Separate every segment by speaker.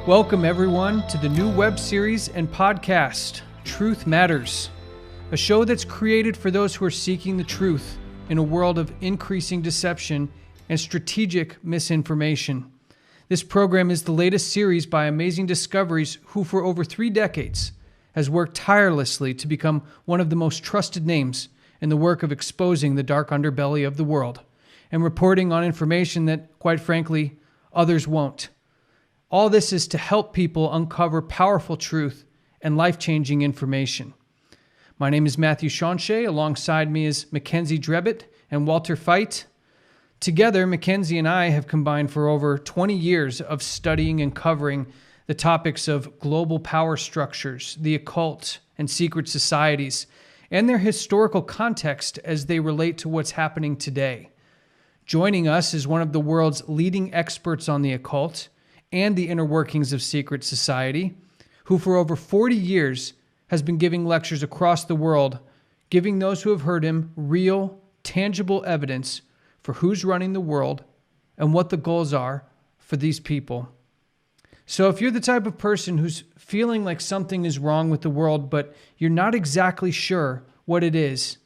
Speaker 1: Welcome, everyone, to the new web series and podcast, Truth Matters, a show that's created for those who are seeking the truth in a world of increasing deception and strategic misinformation. This program is the latest series by Amazing Discoveries, who for over 3 decades has worked tirelessly to become one of the most trusted names in the work of exposing the dark underbelly of the world and reporting on information that, quite frankly, others won't. All this is to help people uncover powerful truth and life-changing information. My name is Matthew Shonshay. Alongside me is Mackenzie Drebit and Walter Feit. Together, Mackenzie and I have combined for over 20 years of studying and covering the topics of global power structures, the occult, and secret societies, and their historical context as they relate to what's happening today. Joining us is one of the world's leading experts on the occult and the inner workings of secret society, who for over 40 years has been giving lectures across the world, giving those who have heard him real, tangible evidence for who's running the world and what the goals are for these people. So if you're the type of person who's feeling like something is wrong with the world, but you're not exactly sure what it is,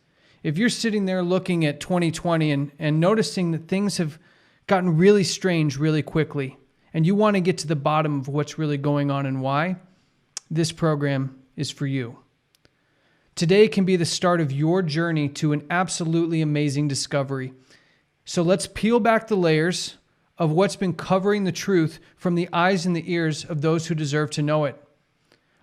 Speaker 1: if you're sitting there looking at 2020 and noticing that things have gotten really strange really quickly, and you want to get to the bottom of what's really going on and why, this program is for you. Today can be the start of your journey to an absolutely amazing discovery. So let's peel back the layers of what's been covering the truth from the eyes and the ears of those who deserve to know it.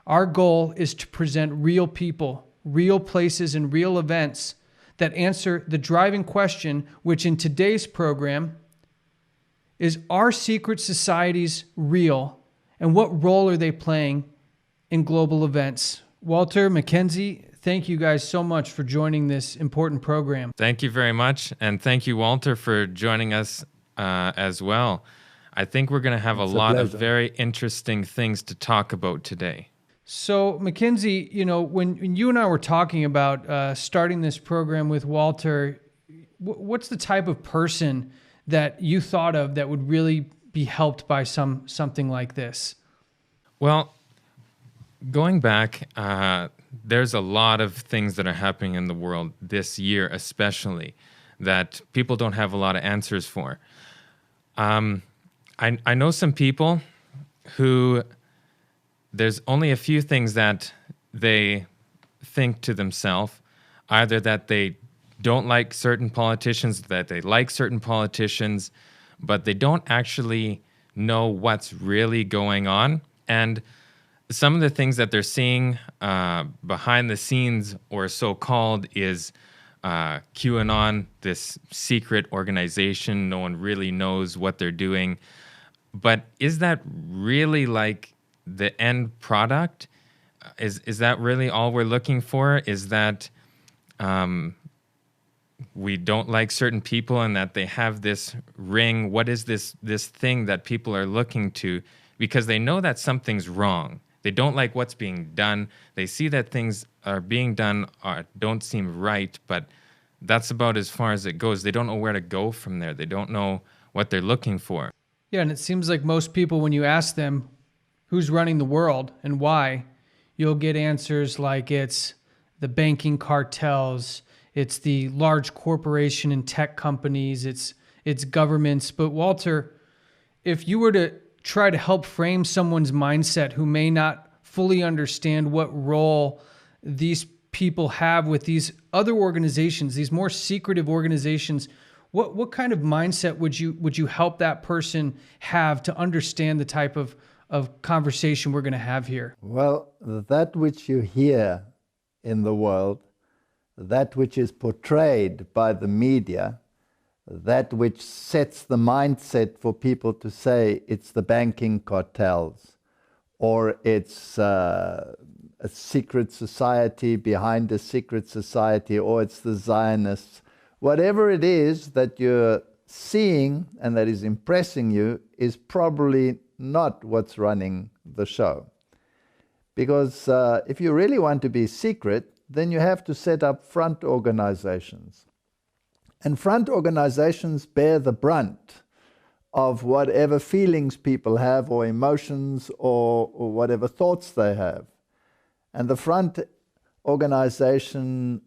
Speaker 1: Our goal is to present real people, real places, and real events that answer the driving question, which in today's program is, are secret societies real, and what role are they playing in global events? Walter, Mackenzie, thank you guys so much for joining this important program.
Speaker 2: Thank you very much, and thank you, Walter, for joining us as well. I think we're going to have a lot of very interesting things to talk about today.
Speaker 1: So, Mackenzie, when you and I were talking about starting this program with Walter, what's the type of person that you thought of that would really be helped by something like this?
Speaker 2: Well, going back, there's a lot of things that are happening in the world this year, especially, that people don't have a lot of answers for. I know some people who there's only a few things that they think to themselves, either that they don't like certain politicians, that they like certain politicians, but they don't actually know what's really going on. And some of the things that they're seeing behind the scenes, or so-called, is QAnon, this secret organization. No one really knows what they're doing. But is that really like the end product? Is that really all we're looking for? Is that we don't like certain people and that they have this ring? What is this thing that people are looking to? Because they know that something's wrong. They don't like what's being done. They see that things are being done don't seem right, but that's about as far as it goes. They don't know where to go from there. They don't know what they're looking for.
Speaker 1: Yeah, and it seems like most people, when you ask them who's running the world and why, you'll get answers like it's the banking cartels, it's the large corporation and tech companies, it's governments. But Walter, if you were to try to help frame someone's mindset who may not fully understand what role these people have with these other organizations, these more secretive organizations, what kind of mindset would you help that person have to understand the type of conversation we're going to have here?
Speaker 3: Well, that which you hear in the world, that which is portrayed by the media, that which sets the mindset for people to say it's the banking cartels, or it's a secret society behind a secret society, or it's the Zionists. Whatever it is that you're seeing and that is impressing you is probably not what's running the show. Because if you really want to be secret, then you have to set up front organizations. And front organizations bear the brunt of whatever feelings people have or emotions or whatever thoughts they have. And the front organization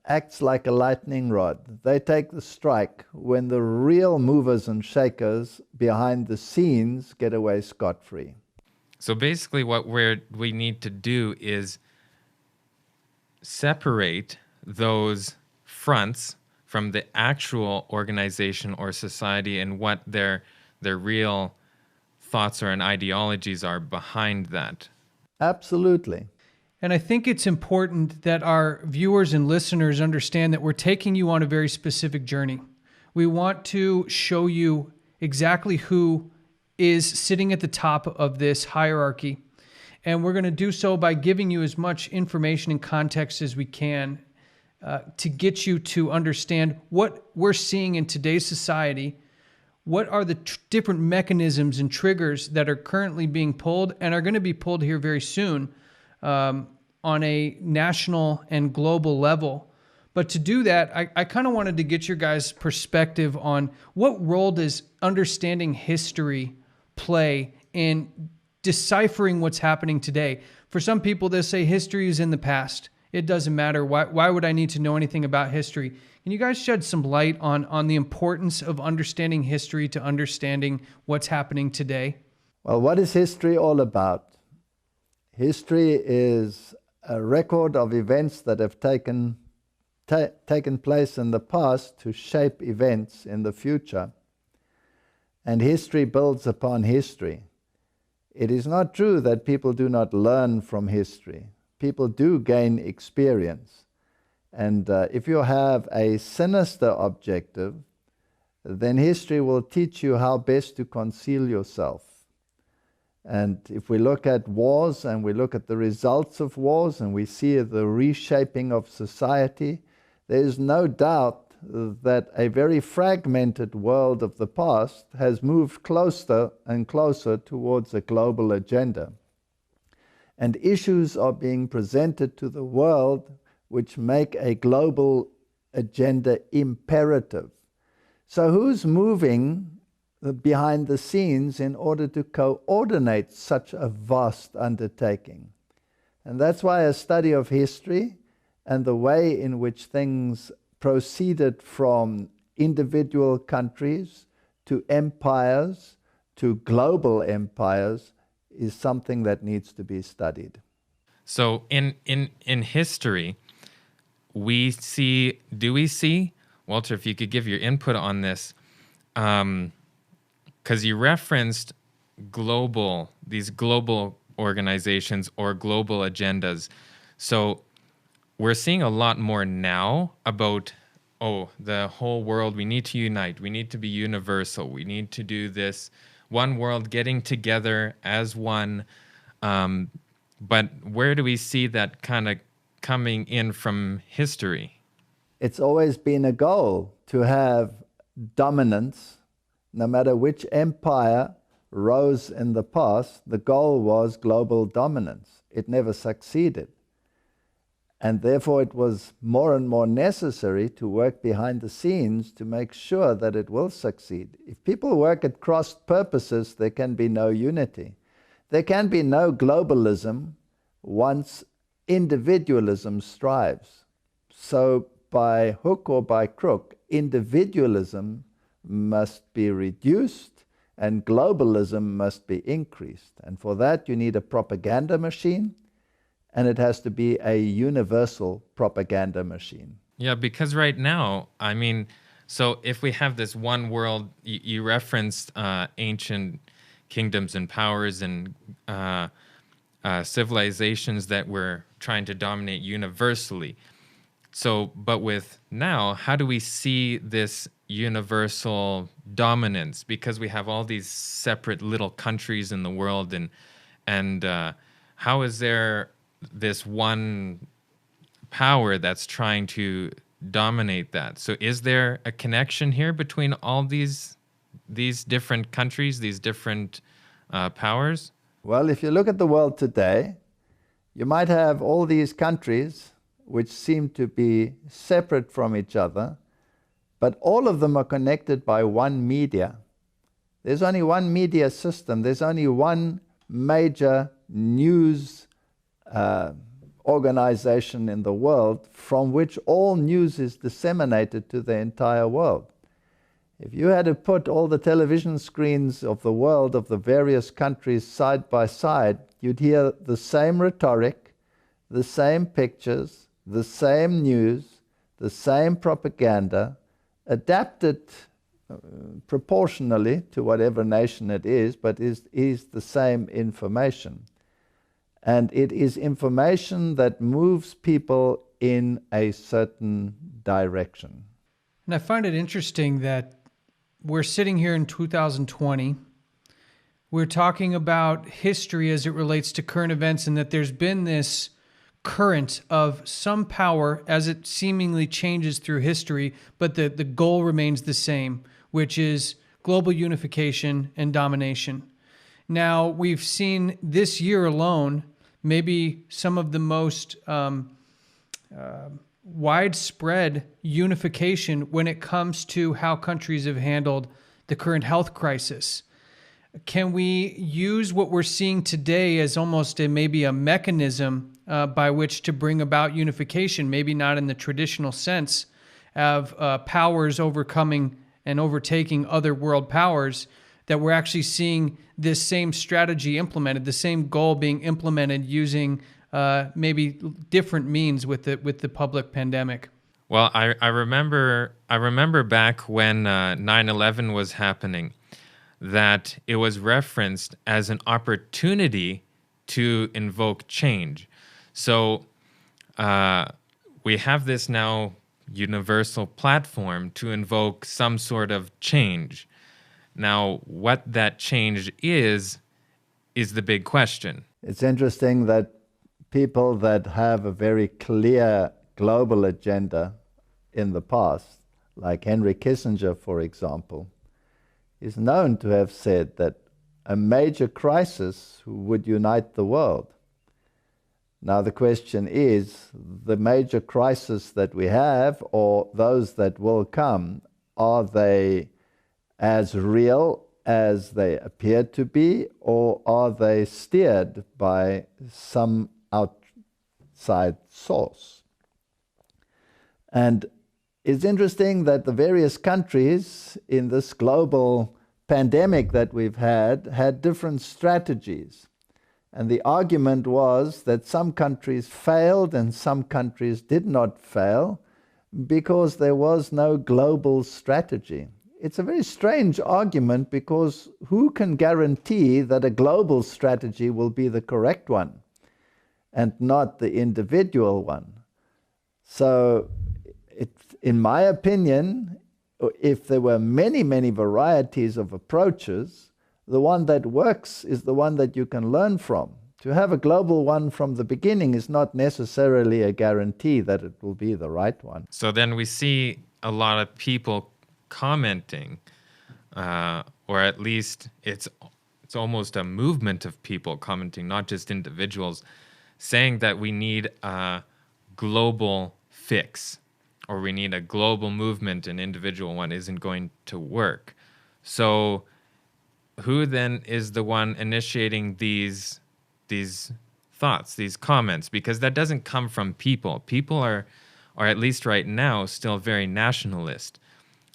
Speaker 3: acts like a lightning rod. They take the strike when the real movers and shakers behind the scenes get away scot-free.
Speaker 2: So basically what we need to do is separate those fronts from the actual organization or society and what their real thoughts or and ideologies are behind that.
Speaker 3: Absolutely.
Speaker 1: And I think it's important that our viewers and listeners understand that we're taking you on a very specific journey. We want to show you exactly who is sitting at the top of this hierarchy. And we're going to do so by giving you as much information and context as we can to get you to understand what we're seeing in today's society. What are the different mechanisms and triggers that are currently being pulled and are going to be pulled here very soon on a national and global level? But to do that, I kind of wanted to get your guys' perspective on what role does understanding history play in deciphering what's happening today. For some people, they say history is in the past. It doesn't matter. Why would I need to know anything about history? Can you guys shed some light on the importance of understanding history to understanding what's happening today?
Speaker 3: Well, what is history all about? History is a record of events that have taken place in the past to shape events in the future. And history builds upon history. It is not true that people do not learn from history. People do gain experience. And if you have a sinister objective, then history will teach you how best to conceal yourself. And if we look at wars and we look at the results of wars and we see the reshaping of society, there is no doubt that a very fragmented world of the past has moved closer and closer towards a global agenda. And issues are being presented to the world which make a global agenda imperative. So who's moving behind the scenes in order to coordinate such a vast undertaking? And that's why a study of history and the way in which things proceeded from individual countries to empires to global empires is something that needs to be studied.
Speaker 2: So in history, do we see, Walter, if you could give your input on this, because you referenced these global organizations or global agendas. So we're seeing a lot more now about, the whole world, we need to unite, we need to be universal, we need to do this one world getting together as one. But where do we see that kind of coming in from history?
Speaker 3: It's always been a goal to have dominance. No matter which empire rose in the past, the goal was global dominance. It never succeeded. And therefore it was more and more necessary to work behind the scenes to make sure that it will succeed. If people work at cross purposes, there can be no unity. There can be no globalism once individualism strives. So by hook or by crook, individualism must be reduced and globalism must be increased. And for that you need a propaganda machine, and it has to be a universal propaganda machine.
Speaker 2: Yeah, because right now, I mean, so if we have this one world, you referenced ancient kingdoms and powers and civilizations that were trying to dominate universally. So, but with now, how do we see this universal dominance? Because we have all these separate little countries in the world, and how is there this one power that's trying to dominate that? So is there a connection here between all these different countries, these different powers?
Speaker 3: Well, if you look at the world today, you might have all these countries which seem to be separate from each other, but all of them are connected by one media, There's only one media system. There's only one major news organization in the world from which all news is disseminated to the entire world. If you had to put all the television screens of the world, of the various countries side by side, you'd hear the same rhetoric, the same pictures, the same news, the same propaganda, adapted proportionally to whatever nation it is, but is the same information. And it is information that moves people in a certain direction.
Speaker 1: And I find it interesting that we're sitting here in 2020. We're talking about history as it relates to current events, and that there's been this current of some power as it seemingly changes through history, but the goal remains the same, which is global unification and domination. Now, we've seen this year alone maybe some of the most widespread unification when it comes to how countries have handled the current health crisis. Can we use what we're seeing today as almost maybe a mechanism by which to bring about unification, maybe not in the traditional sense of powers overcoming and overtaking other world powers, that we're actually seeing this same strategy implemented, the same goal being implemented using maybe different means with the public pandemic?
Speaker 2: Well, I remember back when 9/11 was happening, that it was referenced as an opportunity to invoke change. So we have this now universal platform to invoke some sort of change. Now, what that change is the big question.
Speaker 3: It's interesting that people that have a very clear global agenda in the past, like Henry Kissinger, for example, is known to have said that a major crisis would unite the world. Now the question is, the major crises that we have, or those that will come, are they as real as they appear to be, or are they steered by some outside source? And it's interesting that the various countries in this global pandemic that we've had different strategies. And the argument was that some countries failed and some countries did not fail because there was no global strategy. It's a very strange argument, because who can guarantee that a global strategy will be the correct one and not the individual one? So, in my opinion, if there were many, many varieties of approaches, the one that works is the one that you can learn from. To have a global one from the beginning is not necessarily a guarantee that it will be the right one.
Speaker 2: So then we see a lot of people commenting, or at least it's almost a movement of people commenting, not just individuals, saying that we need a global fix, or we need a global movement. An individual one isn't going to work. So who then is the one initiating these thoughts, these comments? Because that doesn't come from people. People are at least right now, still very nationalist.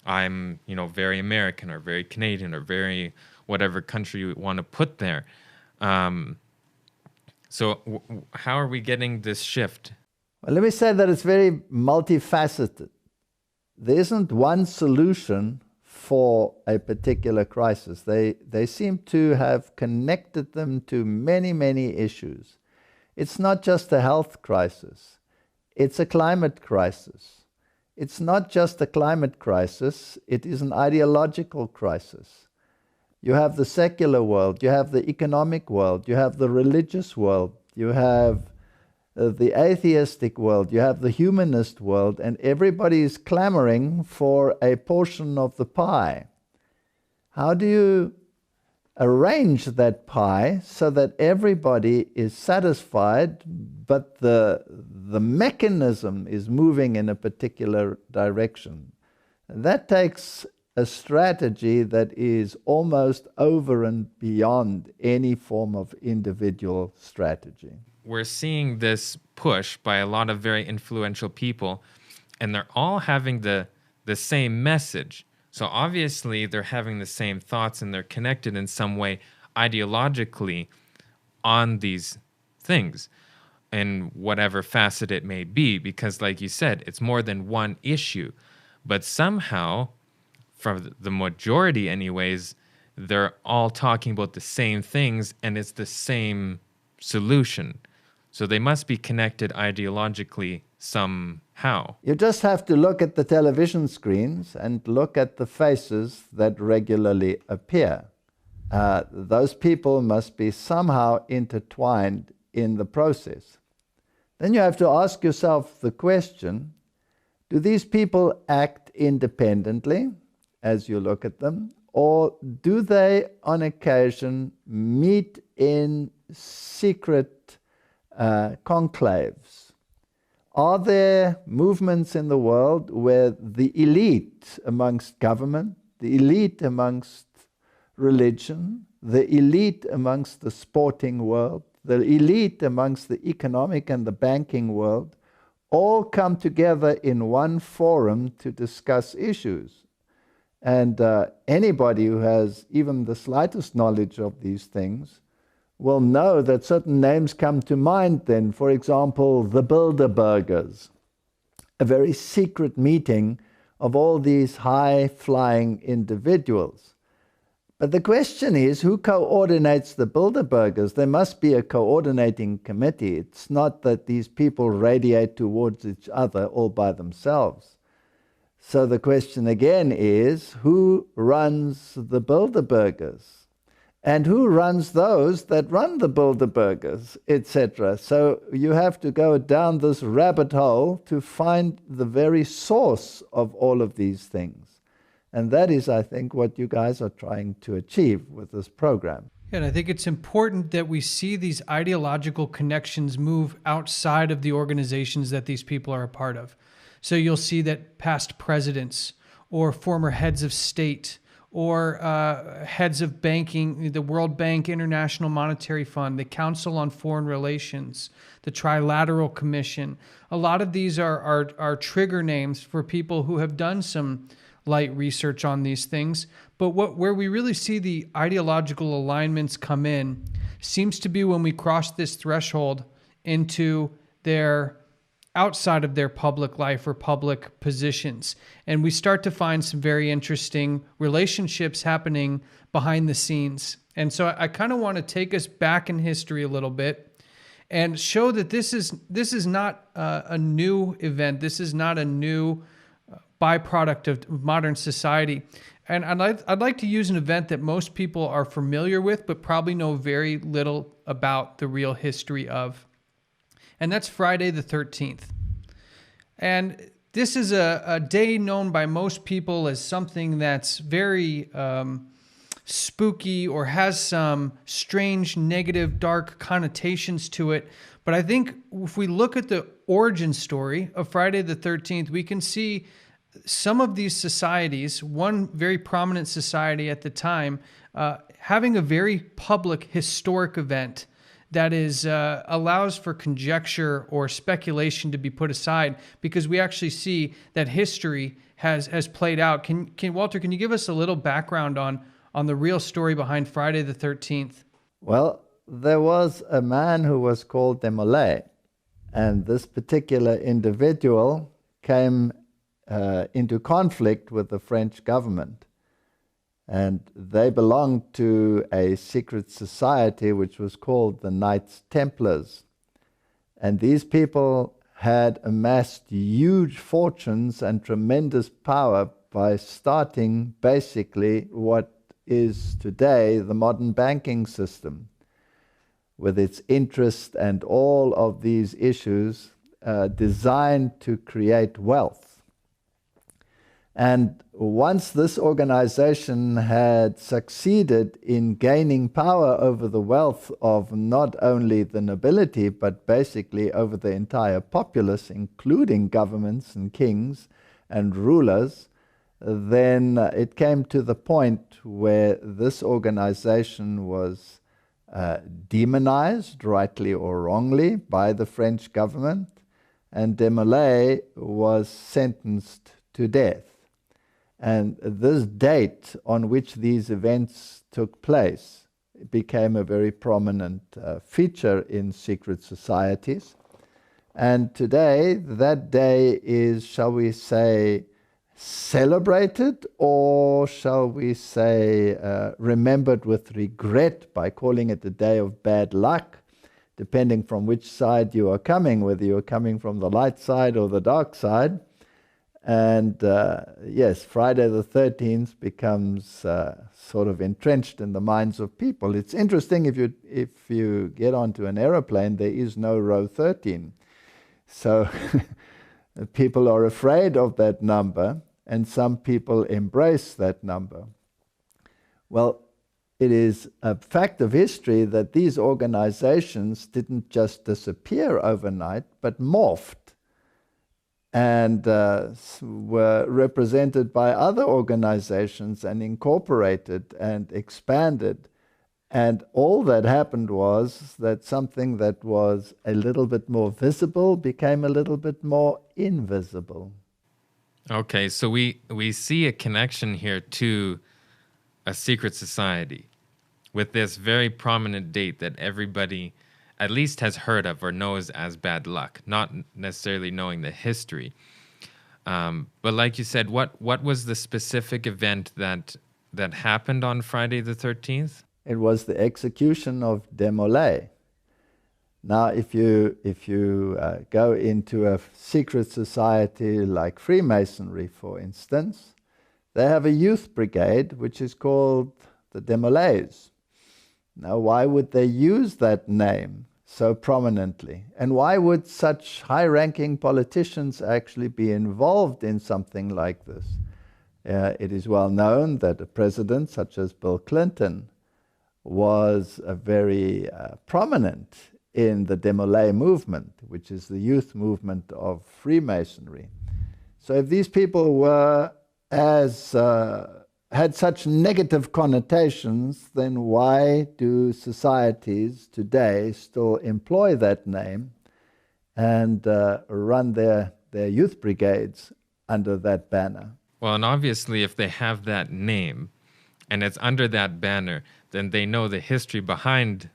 Speaker 2: I'm, very American or very Canadian or very whatever country you want to put there. So how are we getting this shift?
Speaker 3: Well, let me say that it's very multifaceted. There isn't one solution for a particular crisis. They seem to have connected them to many, many issues. It's not just a health crisis. It's a climate crisis. It's not just a climate crisis. It is an ideological crisis. You have the secular world. You have the economic world. You have the religious world. You have the atheistic world, you have the humanist world, and everybody is clamoring for a portion of the pie. How do you arrange that pie so that everybody is satisfied, but the mechanism is moving in a particular direction? That takes a strategy that is almost over and beyond any form of individual strategy.
Speaker 2: We're seeing this push by a lot of very influential people, and they're all having the same message. So obviously they're having the same thoughts and they're connected in some way ideologically on these things in whatever facet it may be, because like you said, it's more than one issue. But somehow, for the majority anyways, they're all talking about the same things and it's the same solution. So they must be connected ideologically somehow.
Speaker 3: You just have to look at the television screens and look at the faces that regularly appear. Those people must be somehow intertwined in the process. Then you have to ask yourself the question, do these people act independently as you look at them, or do they on occasion meet in secret conclaves? Are there movements in the world where the elite amongst government, the elite amongst religion, the elite amongst the sporting world, the elite amongst the economic and the banking world, all come together in one forum to discuss issues? And anybody who has even the slightest knowledge of these things will know that certain names come to mind then. For example, the Bilderbergers, a very secret meeting of all these high-flying individuals. But the question is, who coordinates the Bilderbergers? There must be a coordinating committee. It's not that these people radiate towards each other all by themselves. So the question again is, who runs the Bilderbergers? And who runs those that run the Bilderbergers, etc.? So you have to go down this rabbit hole to find the very source of all of these things. And that is, I think, what you guys are trying to achieve with this program.
Speaker 1: And I think it's important that we see these ideological connections move outside of the organizations that these people are a part of. So you'll see that past presidents or former heads of state or heads of banking, the World Bank, International Monetary Fund, the Council on Foreign Relations, the Trilateral Commission. A lot of these are trigger names for people who have done some light research on these things. But where we really see the ideological alignments come in seems to be when we cross this threshold into their outside of their public life or public positions. And we start to find some very interesting relationships happening behind the scenes. And so I kind of want to take us back in history a little bit and show that this is not a new event. This is not a new byproduct of modern society. And I'd like to use an event that most people are familiar with, but probably know very little about the real history of. And that's Friday the 13th. And this is a day known by most people as something that's very spooky or has some strange, negative, dark connotations to it. But I think if we look at the origin story of Friday the 13th, we can see some of these societies, one very prominent society at the time, having a very public historic event that is allows for conjecture or speculation to be put aside, because we actually see that history has played out. Can Walter, can you give us a little background on the real story behind Friday the 13th?
Speaker 3: Well, there was a man who was called Desmoulins, and this particular individual came into conflict with the French government. And they belonged to a secret society which was called the Knights Templars. And these people had amassed huge fortunes and tremendous power by starting basically what is today the modern banking system, with its interest and all of these issues designed to create wealth. And once this organization had succeeded in gaining power over the wealth of not only the nobility, but basically over the entire populace, including governments and kings and rulers, then it came to the point where this organization was demonized, rightly or wrongly, by the French government, and Desmoulins was sentenced to death. And this date on which these events took place became a very prominent feature in secret societies. And today, that day is, shall we say, celebrated, or shall we say remembered with regret by calling it a day of bad luck, depending from which side you are coming, whether you are coming from the light side or the dark side. And yes, Friday the 13th becomes sort of entrenched in the minds of people. It's interesting, if you get onto an aeroplane, there is no row 13. So people are afraid of that number, and some people embrace that number. Well, it is a fact of history that these organizations didn't just disappear overnight, but morphed and were represented by other organizations and incorporated and expanded. And all that happened was that something that was a little bit more visible became a little bit more invisible.
Speaker 2: Okay, so we see a connection here to a secret society with this very prominent date that everybody at least has heard of or knows as bad luck, not necessarily knowing the history. But like you said, what was the specific event that happened on Friday the 13th?
Speaker 3: It was the execution of Desmoulins. Now, if you go into a secret society like Freemasonry, for instance, they have a youth brigade which is called the Desmoulins. Now, why would they use that name so prominently? And why would such high-ranking politicians actually be involved in something like this? It is well known that a president such as Bill Clinton was very prominent in the Desmoulins movement, which is the youth movement of Freemasonry. So if these people were had such negative connotations, then why do societies today still employ that name and run their youth brigades under that banner?
Speaker 2: Well, and obviously if they have that name and it's under that banner, then they know the history behind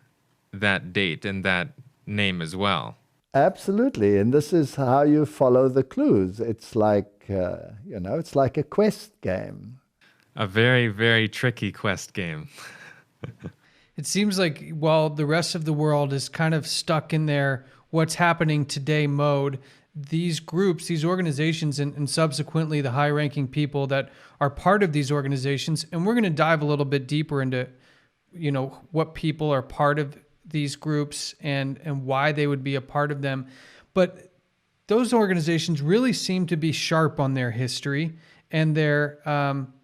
Speaker 2: that date and that name as well.
Speaker 3: Absolutely, and this is how you follow the clues. It's like, it's like a quest game.
Speaker 2: A very, very tricky quest game.
Speaker 1: It seems like while the rest of the world is kind of stuck in their what's happening today mode, these groups, these organizations, and subsequently the high-ranking people that are part of these organizations, and we're going to dive a little bit deeper into, what people are part of these groups and why they would be a part of them. But those organizations really seem to be sharp on their history and their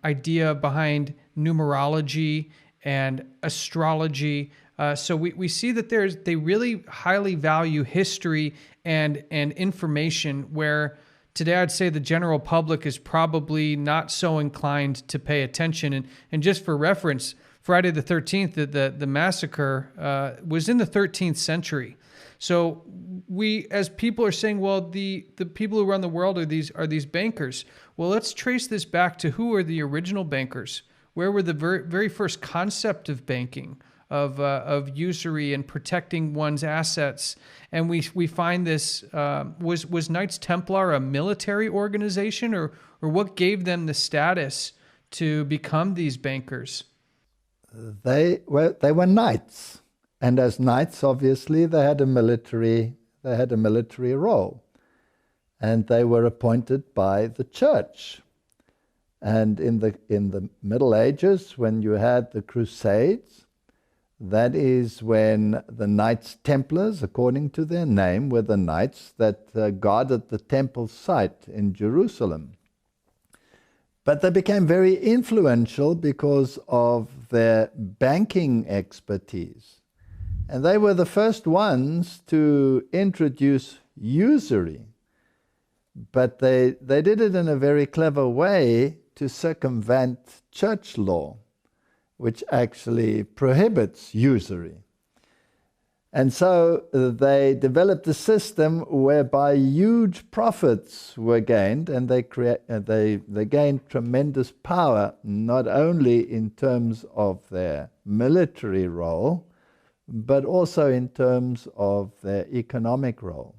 Speaker 1: idea behind numerology and astrology. So we see that they really highly value history and information, where today I'd say the general public is probably not so inclined to pay attention. And just for reference, Friday the 13th, the massacre was in the 13th century. So we, as people are saying, well, the people who run the world are these bankers. Well, let's trace this back to who are the original bankers. Where were the very first concept of banking, of usury and protecting one's assets? And we find this, was Knights Templar a military organization, or what gave them the status to become these bankers?
Speaker 3: They were knights, and as knights, obviously, they had a military role, and they were appointed by the church. And in the Middle Ages, when you had the Crusades, that is when the Knights Templars, according to their name, were the knights that guarded the temple site in Jerusalem. But they became very influential because of their banking expertise. And they were the first ones to introduce usury. But they did it in a very clever way to circumvent church law, which actually prohibits usury. And so they developed a system whereby huge profits were gained, and they gained tremendous power, not only in terms of their military role, but also in terms of their economic role.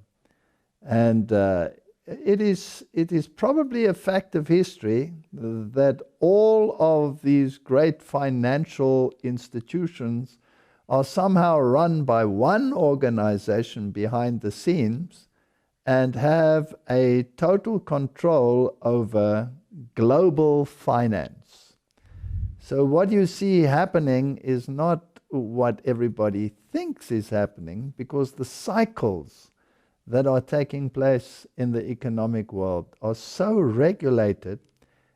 Speaker 3: And it is probably a fact of history that all of these great financial institutions are somehow run by one organization behind the scenes and have a total control over global finance. So what you see happening is not what everybody thinks is happening, because the cycles that are taking place in the economic world are so regulated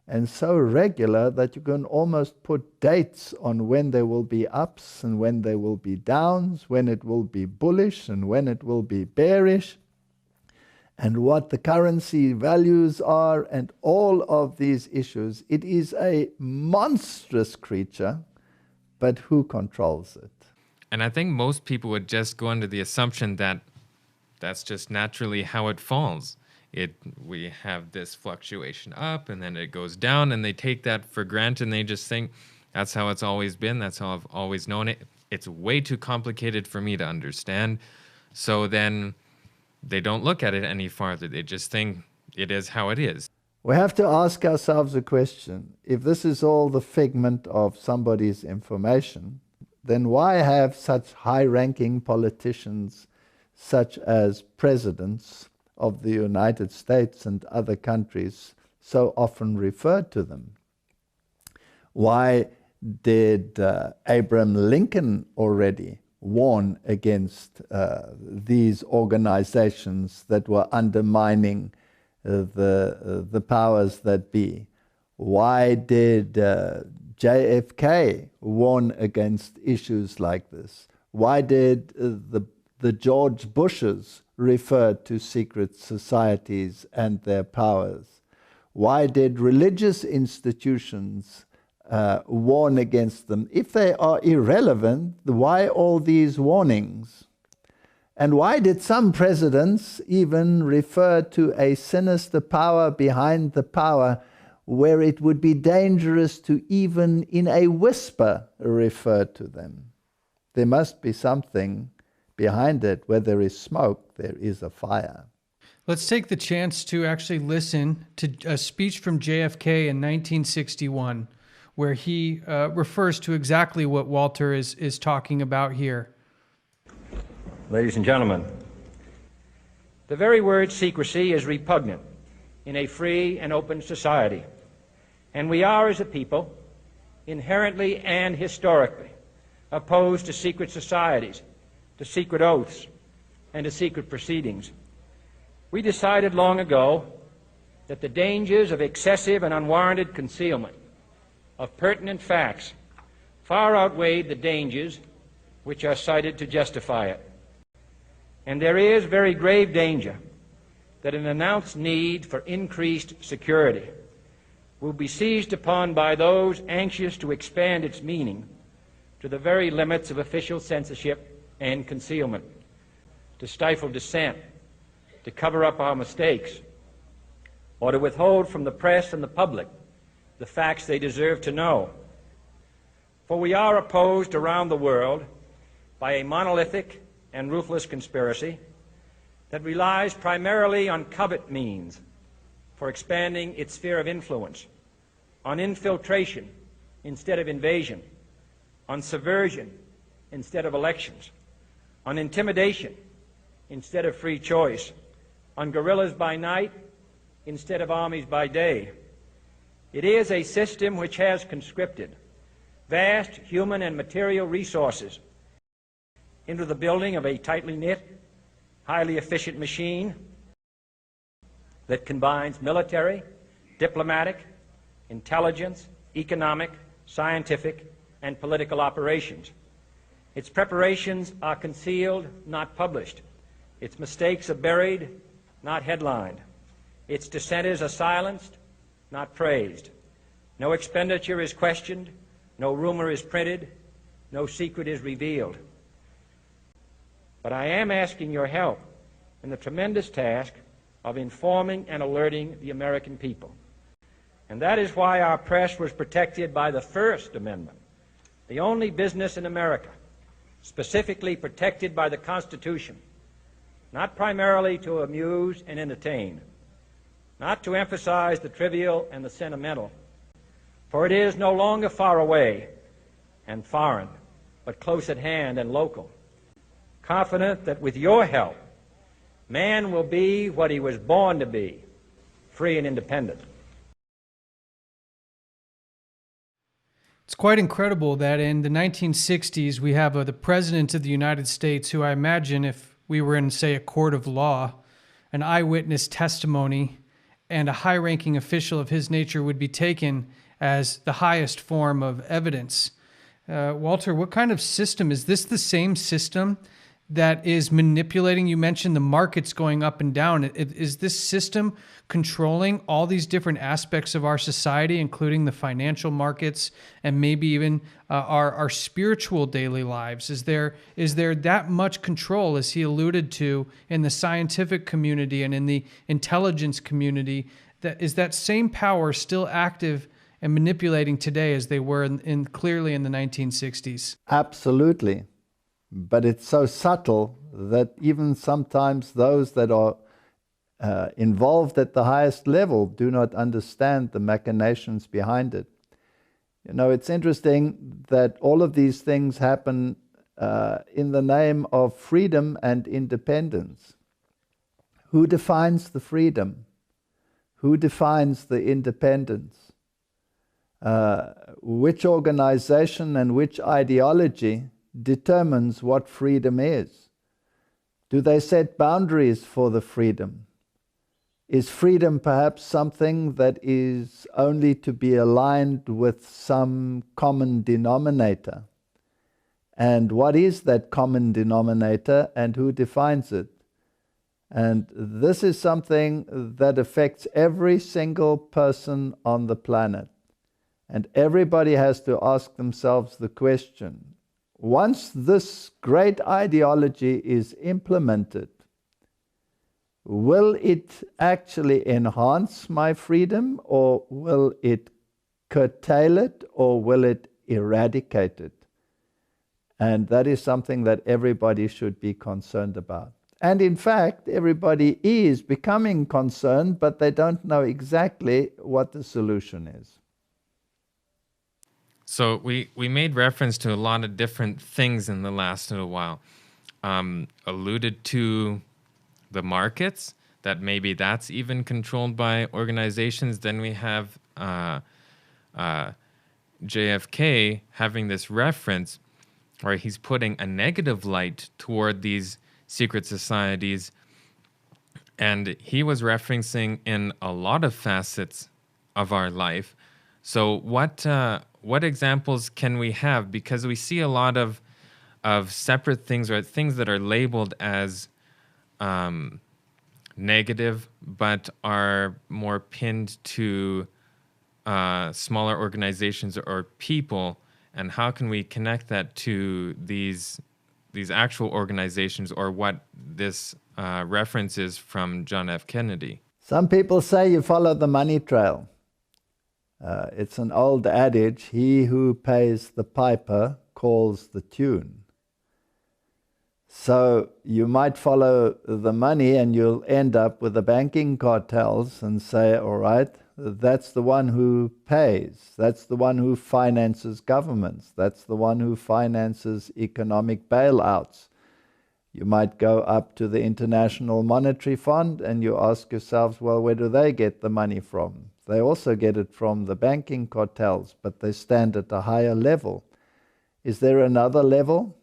Speaker 3: and so regular that you can almost put dates on when there will be ups and when there will be downs, when it will be bullish and when it will be bearish, and what the currency values are, and all of these issues. It is a monstrous creature, but who controls it?
Speaker 2: And I think most people would just go under the assumption that that's just naturally how it falls. We have this fluctuation up and then it goes down, and they take that for granted and they just think that's how it's always been, that's how I've always known it. It's way too complicated for me to understand. So then they don't look at it any farther. They just think it is how it is.
Speaker 3: We have to ask ourselves a question. If this is all the figment of somebody's information, then why have such high-ranking politicians, such as presidents of the United States and other countries, so often referred to them? Why did Abraham Lincoln already warn against these organizations that were undermining the powers that be? Why did JFK warn against issues like this? Why did the George Bushes refer to secret societies and their powers? Why did religious institutions warn against them? If they are irrelevant, why all these warnings? And why did some presidents even refer to a sinister power behind the power, where it would be dangerous to even in a whisper refer to them? There must be something behind it. Where there is smoke, there is a fire.
Speaker 1: Let's take the chance to actually listen to a speech from JFK in 1961, where he refers to exactly what Walter is talking about here.
Speaker 4: Ladies and gentlemen, the very word secrecy is repugnant in a free and open society, and we are, as a people, inherently and historically opposed to secret societies, to secret oaths, and to secret proceedings. We decided long ago that the dangers of excessive and unwarranted concealment of pertinent facts far outweighed the dangers which are cited to justify it. And there is very grave danger that an announced need for increased security will be seized upon by those anxious to expand its meaning to the very limits of official censorship and concealment, to stifle dissent, to cover up our mistakes, or to withhold from the press and the public the facts they deserve to know. For we are opposed around the world by a monolithic and ruthless conspiracy that relies primarily on covert means for expanding its sphere of influence, on infiltration instead of invasion, on subversion instead of elections, on intimidation instead of free choice, on guerrillas by night instead of armies by day. It is a system which has conscripted vast human and material resources into the building of a tightly knit, highly efficient machine that combines military, diplomatic, intelligence, economic, scientific, and political operations. Its preparations are concealed, not published. Its mistakes are buried, not headlined. Its dissenters are silenced, not praised. No expenditure is questioned, no rumor is printed, no secret is revealed. But I am asking your help in the tremendous task of informing and alerting the American people. And that is why our press was protected by the First Amendment, the only business in America specifically protected by the Constitution, not primarily to amuse and entertain, not to emphasize the trivial and the sentimental, for it is no longer far away and foreign, but close at hand and local, confident that with your help, man will be what he was born to be, free and independent.
Speaker 1: It's quite incredible that in the 1960s we have the President of the United States, who I imagine if we were in, say, a court of law, an eyewitness testimony and a high-ranking official of his nature would be taken as the highest form of evidence. Walter, what kind of system? Is this the same system that is manipulating? You mentioned the markets going up and down. Is this system controlling all these different aspects of our society, including the financial markets and maybe even our spiritual daily lives? Is there that much control, as he alluded to, in the scientific community and in the intelligence community? Is that same power still active and manipulating today as they were clearly in the 1960s?
Speaker 3: Absolutely. But it's so subtle that even sometimes those that are involved at the highest level do not understand the machinations behind it. You know, it's interesting that all of these things happen in the name of freedom and independence. Who defines the freedom? Who defines the independence? Which organization and which ideology determines what freedom is? Do they set boundaries for the freedom? Is freedom perhaps something that is only to be aligned with some common denominator? And what is that common denominator and who defines it? And this is something that affects every single person on the planet. And everybody has to ask themselves the question, once this great ideology is implemented, will it actually enhance my freedom, or will it curtail it, or will it eradicate it? And that is something that everybody should be concerned about. And in fact, everybody is becoming concerned, but they don't know exactly what the solution is.
Speaker 2: So we made reference to a lot of different things in the last little while. Alluded to the markets, that maybe that's even controlled by organizations. Then we have JFK having this reference where he's putting a negative light toward these secret societies. And he was referencing in a lot of facets of our life. So what examples can we have? Because we see a lot of separate things, or things that are labeled as negative, but are more pinned to smaller organizations or people. And how can we connect that to these actual organizations, or what this reference is from John F. Kennedy?
Speaker 3: Some people say you follow the money trail. It's an old adage, he who pays the piper calls the tune. So you might follow the money and you'll end up with the banking cartels and say, all right, that's the one who pays. That's the one who finances governments. That's the one who finances economic bailouts. You might go up to the International Monetary Fund and you ask yourselves, well, where do they get the money from? They also get it from the banking cartels, but they stand at a higher level. Is there another level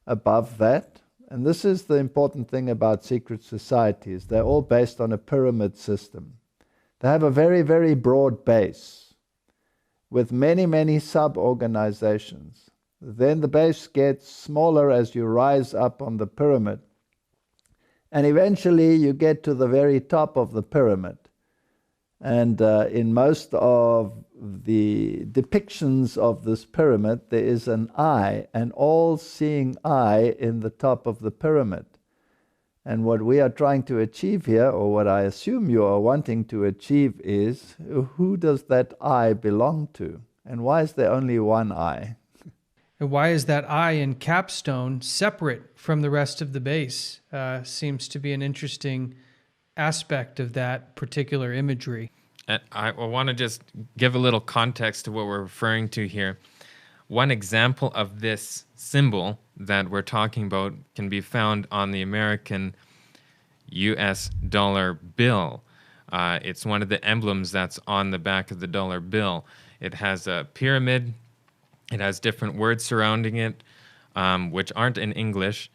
Speaker 3: above that? And this is the important thing about secret societies. They're all based on a pyramid system. They have a very, very broad base with many, many sub-organizations. Then the base gets smaller as you rise up on the pyramid. And eventually you get to the very top of the pyramid. And in most of the depictions of this pyramid, there is an eye, an all-seeing eye in the top of the pyramid. And what we are trying to achieve here, or what I assume you are wanting to achieve, is who does that eye belong to? And why is there only one eye?
Speaker 1: And why is that eye in capstone separate from the rest of the base? Seems to be an interesting aspect of that particular imagery.
Speaker 2: And I want to just give a little context to what we're referring to here. One example of this symbol that we're talking about can be found on the American US dollar bill. It's one of the emblems that's on the back of the dollar bill. It has a pyramid. It has different words surrounding it, which aren't in English.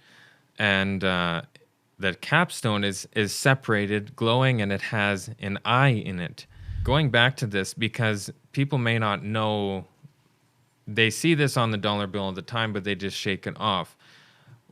Speaker 2: And the capstone is separated, glowing, and it has an eye in it. Going back to this, because people may not know, they see this on the dollar bill all the time, but they just shake it off.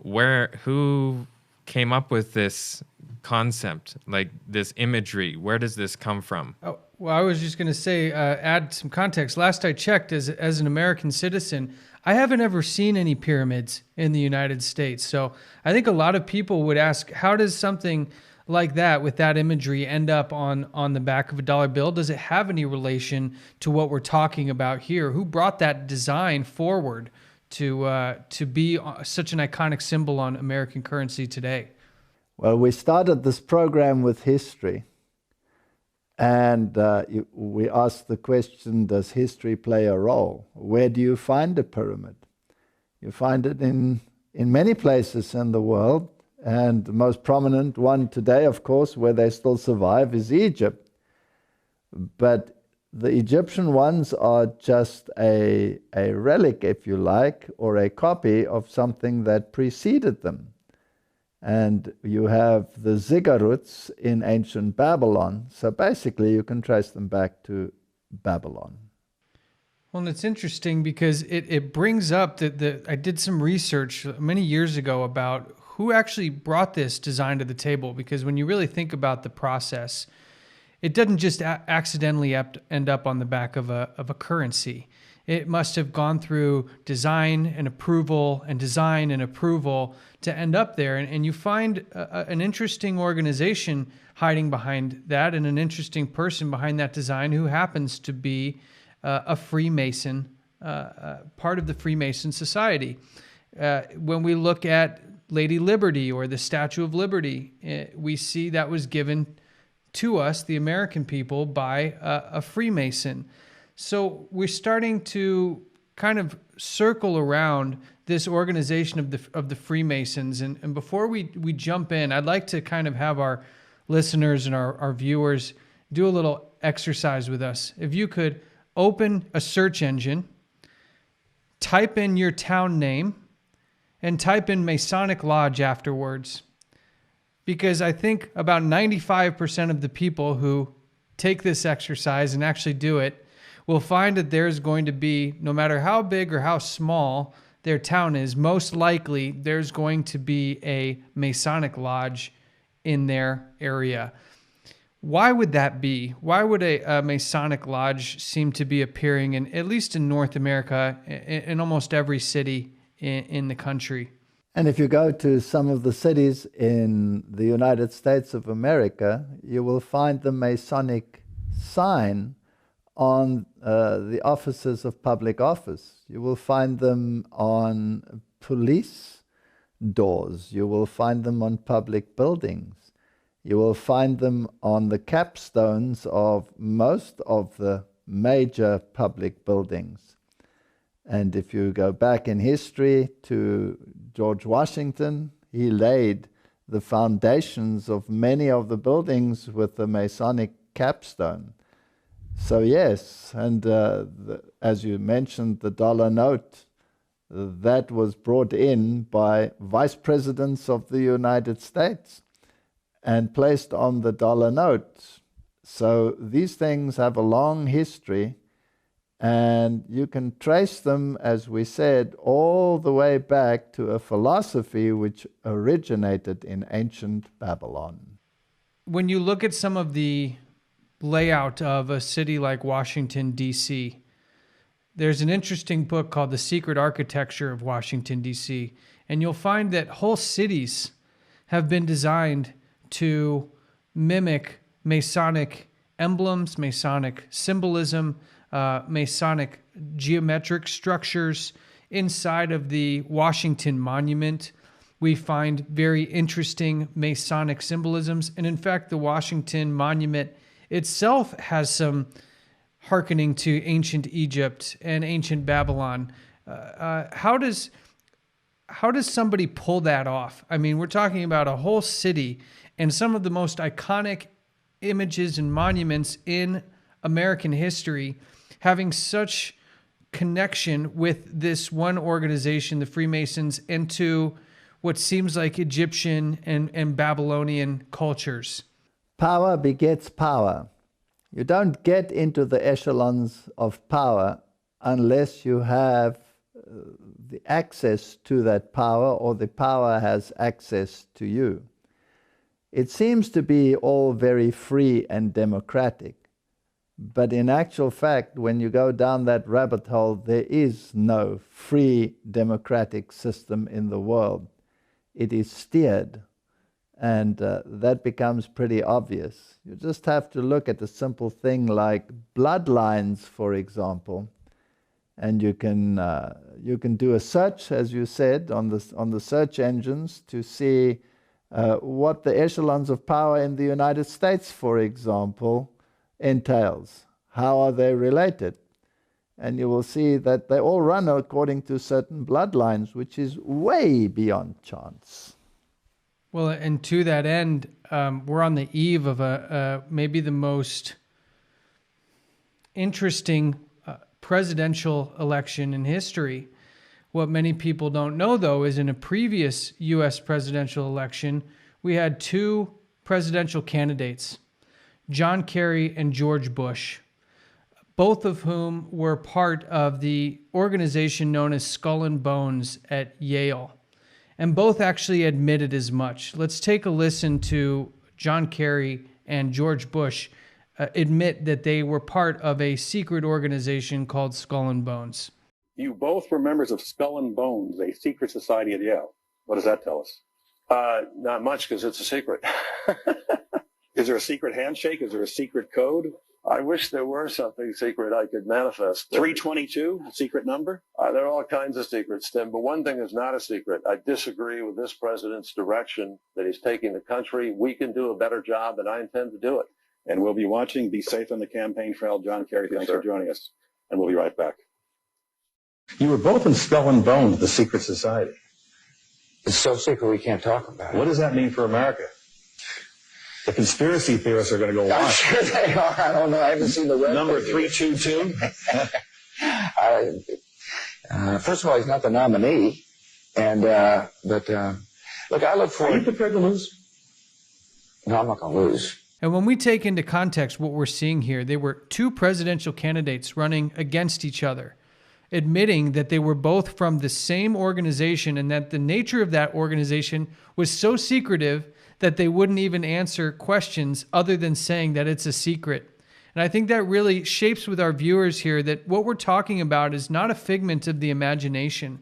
Speaker 2: Who came up with this concept, like this imagery? Where does this come from?
Speaker 1: Oh, well, I was just going to say, add some context. Last I checked, as an American citizen, I haven't ever seen any pyramids in the United States. So I think a lot of people would ask, how does something like that, with that imagery, end up on the back of a dollar bill? Does it have any relation to what we're talking about here? Who brought that design forward to be such an iconic symbol on American currency today?
Speaker 3: Well, we started this program with history, and we asked the question, does history play a role? Where do you find a pyramid? You find it in many places in the world, and the most prominent one today, of course, where they still survive, is Egypt. But the Egyptian ones are just a relic, if you like, or a copy of something that preceded them. And you have the ziggurats in ancient Babylon. So basically, you can trace them back to Babylon.
Speaker 1: Well, and it's interesting because it brings up that I did some research many years ago about who actually brought this design to the table. Because when you really think about the process, it doesn't just accidentally end up on the back of a currency. It must have gone through design and approval and design and approval to end up there. And you find an interesting organization hiding behind that, and an interesting person behind that design who happens to be a Freemason, part of the Freemason Society. When we look at Lady Liberty or the Statue of Liberty, we see that was given to us, the American people, by a Freemason. So we're starting to kind of circle around this organization of the Freemasons. And before we jump in, I'd like to kind of have our listeners and our viewers do a little exercise with us. If you could open a search engine, type in your town name, and type in Masonic Lodge afterwards. Because I think about 95% of the people who take this exercise and actually do it will find that there's going to be, no matter how big or how small their town is, most likely there's going to be a Masonic Lodge in their area. Why would that be? Why would a Masonic Lodge seem to be appearing in, at least in North America, in almost every city in the country?
Speaker 3: And if you go to some of the cities in the United States of America, you will find the Masonic sign on the offices of public office. You will find them on police doors. You will find them on public buildings. You will find them on the capstones of most of the major public buildings. And if you go back in history to George Washington, he laid the foundations of many of the buildings with the Masonic capstone. So yes, and as you mentioned, the dollar note, that was brought in by vice presidents of the United States and placed on the dollar note. So these things have a long history, and you can trace them, as we said, all the way back to a philosophy which originated in ancient Babylon.
Speaker 1: When you look at some of the layout of a city like Washington, D.C. There's an interesting book called The Secret Architecture of Washington, D.C., and you'll find that whole cities have been designed to mimic Masonic emblems, Masonic symbolism, Masonic geometric structures. Inside of the Washington Monument, we find very interesting Masonic symbolisms. And in fact, the Washington Monument itself has some hearkening to ancient Egypt and ancient Babylon. How does somebody pull that off? I mean, we're talking about a whole city and some of the most iconic images and monuments in American history having such connection with this one organization, the Freemasons, and to what seems like Egyptian and Babylonian cultures.
Speaker 3: Power begets power. You don't get into the echelons of power unless you have the access to that power, or the power has access to you. It seems to be all very free and democratic, but in actual fact, when you go down that rabbit hole, there is no free democratic system in the world. It is steered, and that becomes pretty obvious. You just have to look at a simple thing like bloodlines, for example, and you can do a search, as you said, on the search engines to see what the echelons of power in the United States, for example, entails. How are they related? And you will see that they all run according to certain bloodlines, which is way beyond chance.
Speaker 1: Well, and to that end, we're on the eve of maybe the most interesting presidential election in history. What many people don't know, though, is in a previous U.S. presidential election, we had two presidential candidates, John Kerry and George Bush, both of whom were part of the organization known as Skull and Bones at Yale. And both actually admitted as much. Let's take a listen to John Kerry and George Bush admit that they were part of a secret organization called Skull and Bones.
Speaker 5: You both were members of Skull and Bones, a secret society at Yale. What does that tell us? Not much, because it's a secret. Is there a secret handshake? Is there a secret code? I wish there were something secret I could manifest. 322, a secret number? There are all kinds of secrets, Tim, but one thing is not a secret. I disagree with this president's direction that he's taking the country. We can do a better job, and I intend to do it. And we'll be watching. Be safe on the campaign trail. John Kerry, thanks for joining us. And we'll be right back. You were both in Skull and Bones, the secret society.
Speaker 6: It's so secret we can't talk about it.
Speaker 5: What does that mean for America? The conspiracy theorists are going to go
Speaker 6: I'm
Speaker 5: wild.
Speaker 6: sure they are. I don't know. I haven't seen the red
Speaker 5: Number
Speaker 6: paper.
Speaker 5: 322?
Speaker 6: First of all, he's not the nominee. And, look, I look
Speaker 5: Are you
Speaker 6: forward.
Speaker 5: prepared to lose?
Speaker 6: No, I'm not going to lose.
Speaker 1: And when we take into context what we're seeing here, they were two presidential candidates running against each other, admitting that they were both from the same organization and that the nature of that organization was so secretive that they wouldn't even answer questions other than saying that it's a secret. And I think that really shapes with our viewers here that what we're talking about is not a figment of the imagination.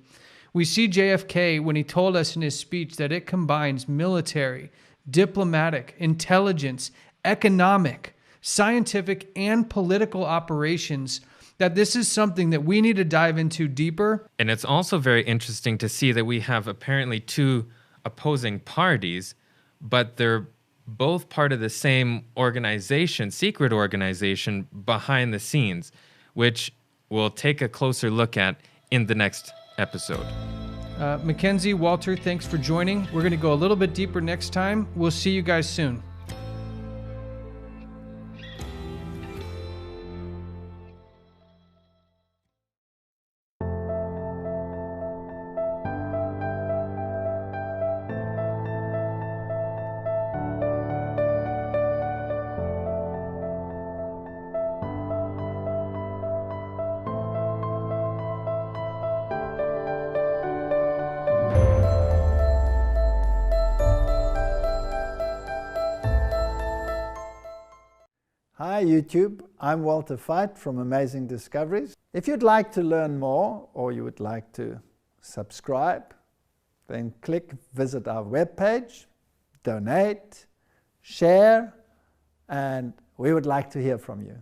Speaker 1: We see JFK when he told us in his speech that it combines military, diplomatic, intelligence, economic, scientific, and political operations, that this is something that we need to dive into deeper.
Speaker 2: And it's also very interesting to see that we have apparently two opposing parties, but they're both part of the same organization, secret organization behind the scenes, which we'll take a closer look at in the next episode.
Speaker 1: Mackenzie, Walter, thanks for joining. We're going to go a little bit deeper next time. We'll see you guys soon.
Speaker 3: Hi YouTube, I'm Walter Veit from Amazing Discoveries. If you'd like to learn more or you would like to subscribe, then visit our webpage, donate, share, and we would like to hear from you.